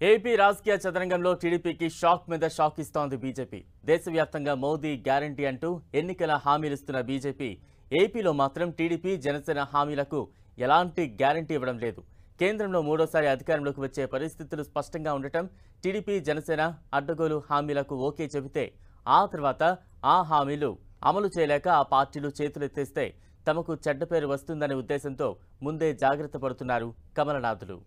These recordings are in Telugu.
ఏపీ రాజకీయ చదరంగంలో టీడీపీకి షాక్ మీద షాక్ ఇస్తోంది బీజేపీ. దేశవ్యాప్తంగా మోదీ గ్యారంటీ అంటూ ఎన్నికల హామీలిస్తున్న బీజేపీ ఏపీలో మాత్రం టీడీపీ జనసేన హామీలకు ఎలాంటి గ్యారంటీ ఇవ్వడం లేదు. కేంద్రంలో మూడోసారి అధికారంలోకి వచ్చే పరిస్థితులు స్పష్టంగా ఉండటం, టీడీపీ జనసేన అడ్డగోలు హామీలకు ఓకే చెబితే ఆ తర్వాత ఆ హామీలు అమలు చేయలేక ఆ పార్టీలు చేతులెత్తేస్తే తమకు చెడ్డ పేరు వస్తుందనే ఉద్దేశంతో ముందే జాగ్రత్త పడుతున్నారు కమలనాథులు.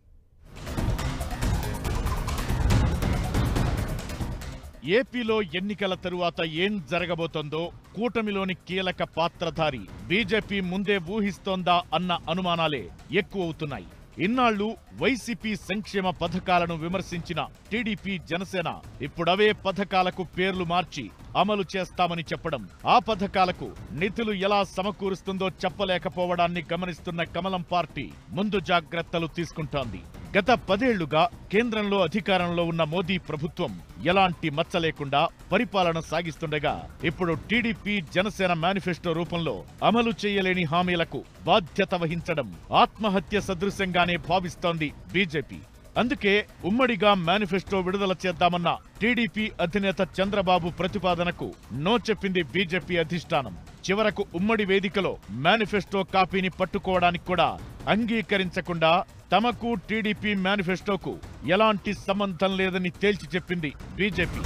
ఏపీలో ఎన్నికల తరువాత ఏం జరగబోతోందో కూటమిలోని కీలక పాత్రధారి బీజేపీ ముందే ఊహిస్తోందా అన్న అనుమానాలే ఎక్కువవుతున్నాయి. ఇన్నాళ్లు వైసీపీ సంక్షేమ పథకాలను విమర్శించిన టీడీపీ జనసేన ఇప్పుడవే పథకాలకు పేర్లు మార్చి అమలు చేస్తామని చెప్పడం, ఆ పథకాలకు నిధులు ఎలా సమకూరుస్తుందో చెప్పలేకపోవడాన్ని గమనిస్తున్న కమలం పార్టీ ముందు జాగ్రత్తలు తీసుకుంటోంది. గత 10 ఏళ్లుగా కేంద్రంలో అధికారంలో ఉన్న మోదీ ప్రభుత్వం ఎలాంటి మచ్చ లేకుండా పరిపాలన సాగిస్తుండగా ఇప్పుడు టీడీపీ జనసేన మేనిఫెస్టో రూపంలో అమలు చేయలేని హామీలకు బాధ్యత వహించడం ఆత్మహత్య సదృశంగానే భావిస్తోంది బీజేపీ. అందుకే ఉమ్మడిగా మేనిఫెస్టో విడుదల చేద్దామన్న టీడీపీ అధినేత చంద్రబాబు ప్రతిపాదనకు నో చెప్పింది బీజేపీ అధిష్టానం. చివరకు ఉమ్మడి వేదికలో మేనిఫెస్టో కాపీని పట్టుకోవడానికి కూడా అంగీకరించకుండా తమకు టీడీపీ మేనిఫెస్టోకు ఎలాంటి సంబంధం లేదని తేల్చి చెప్పింది బీజేపీ.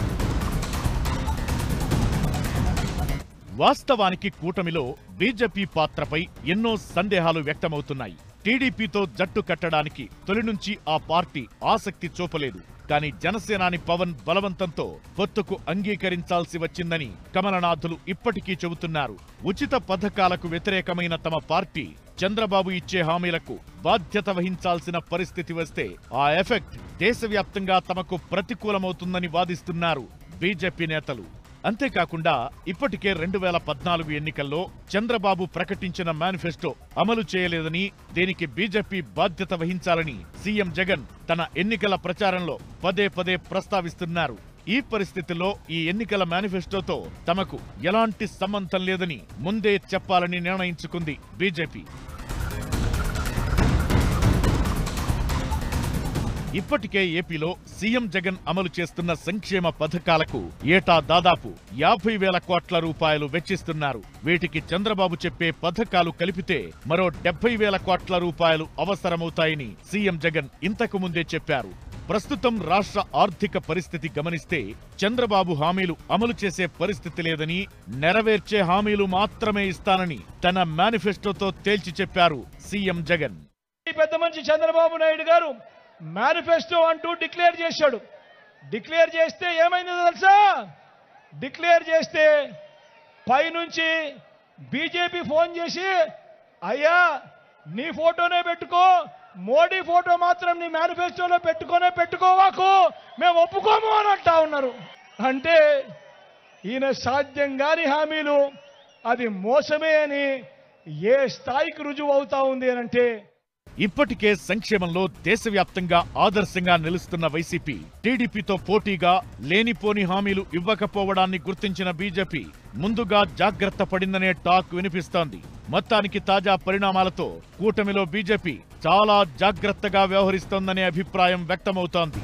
వాస్తవానికి కూటమిలో బీజేపీ పాత్రపై ఎన్నో సందేహాలు వ్యక్తమవుతున్నాయి. టీడీపీతో జట్టు కట్టడానికి తొలి నుంచి ఆ పార్టీ ఆసక్తి చూపలేదు. కానీ జనసేనాని పవన్ బలవంతంతో పొత్తుకు అంగీకరించాల్సి వచ్చిందని కమలనాథులు ఇప్పటికీ చెబుతున్నారు. ఉచిత పథకాలకు వ్యతిరేకమైన తమ పార్టీ చంద్రబాబు ఇచ్చే హామీలకు బాధ్యత వహించాల్సిన పరిస్థితి వస్తే ఆ ఎఫెక్ట్ దేశవ్యాప్తంగా తమకు ప్రతికూలమవుతుందని వాదిస్తున్నారు బీజేపీ నేతలు. అంతేకాకుండా ఇప్పటికే 2014 ఎన్నికల్లో చంద్రబాబు ప్రకటించిన మేనిఫెస్టో అమలు చేయలేదని, దీనికి బీజేపీ బాధ్యత వహించాలని సీఎం జగన్ తన ఎన్నికల ప్రచారంలో పదే పదే ప్రస్తావిస్తున్నారు. ఈ పరిస్థితుల్లో ఈ ఎన్నికల మేనిఫెస్టోతో తమకు ఎలాంటి సంబంధం లేదని ముందే చెప్పాలని నిర్ణయించుకుంది బీజేపీ. ఇప్పటికే ఏపీలో సీఎం జగన్ అమలు చేస్తున్న సంక్షేమ పథకాలకు ఏటా దాదాపు 50,000 కోట్ల రూపాయలు వెచ్చిస్తున్నారు. వీటికి చంద్రబాబు చెప్పే పథకాలు కలిపితే మరో 70,000 కోట్ల రూపాయలు అవసరమవుతాయని సీఎం జగన్ ఇంతకు ముందే చెప్పారు. ప్రస్తుతం రాష్ట్ర ఆర్థిక పరిస్థితి గమనిస్తే చంద్రబాబు హామీలు అమలు చేసే పరిస్థితి లేదని, నెరవేర్చే హామీలు మాత్రమే ఇస్తానని తన మేనిఫెస్టోతో తేల్చి చెప్పారు సీఎం జగన్. పెద్ద మనిషి చంద్రబాబు నాయుడు గారు మేనిఫెస్టో అంటూ డిక్లేర్ చేశాడు. డిక్లేర్ చేస్తే ఏమైందో తెలుసా? డిక్లేర్ చేస్తే పైనుంచి బీజేపీ ఫోన్ చేసి, అయ్యా నీ ఫోటోనే పెట్టుకో, మోడీ ఫోటో మాత్రం నీ మేనిఫెస్టోలో పెట్టుకోవాకు, మేము ఒప్పుకోము అని అంటా ఉన్నారు. అంటే ఈయన సాధ్యం కాని హామీలు, అది మోసమే అని ఏ స్థాయికి రుజువు అవుతా ఉంది అనంటే, ఇప్పటికే సంక్షేమంలో దేశవ్యాప్తంగా ఆదర్శంగా నిలుస్తున్న వైసీపీ టీడీపీతో పోటీగా లేనిపోని హామీలు ఇవ్వకపోవడాన్ని గుర్తించిన బీజేపీ ముందుగా జాగ్రత్త పడిందనే టాక్ వినిపిస్తోంది. మొత్తానికి తాజా పరిణామాలతో కూటమిలో బీజేపీ చాలా జాగ్రత్తగా వ్యవహరిస్తోందనే అభిప్రాయం వ్యక్తమవుతోంది.